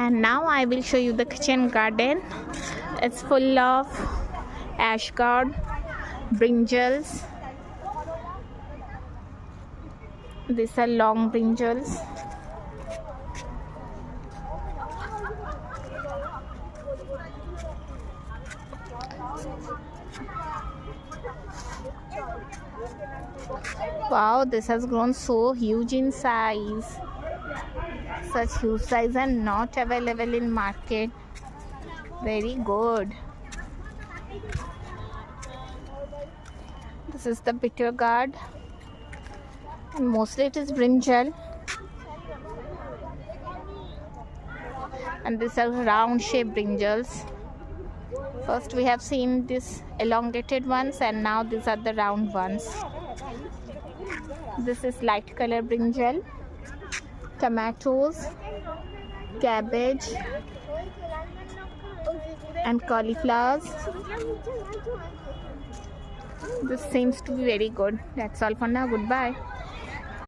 And now I will show you the kitchen garden. It's full of ash gourd, brinjals. These are long brinjals. Wow, this has grown so huge in size. Such huge size are not available in market. Very good. This is the bitter gourd, and mostly it is brinjal. And these are round shaped brinjals. First we have seen these elongated ones, and now these are the round ones. This is light color brinjal, tomatoes, cabbage, and cauliflowers. This seems to be very good. That's all for now. Goodbye.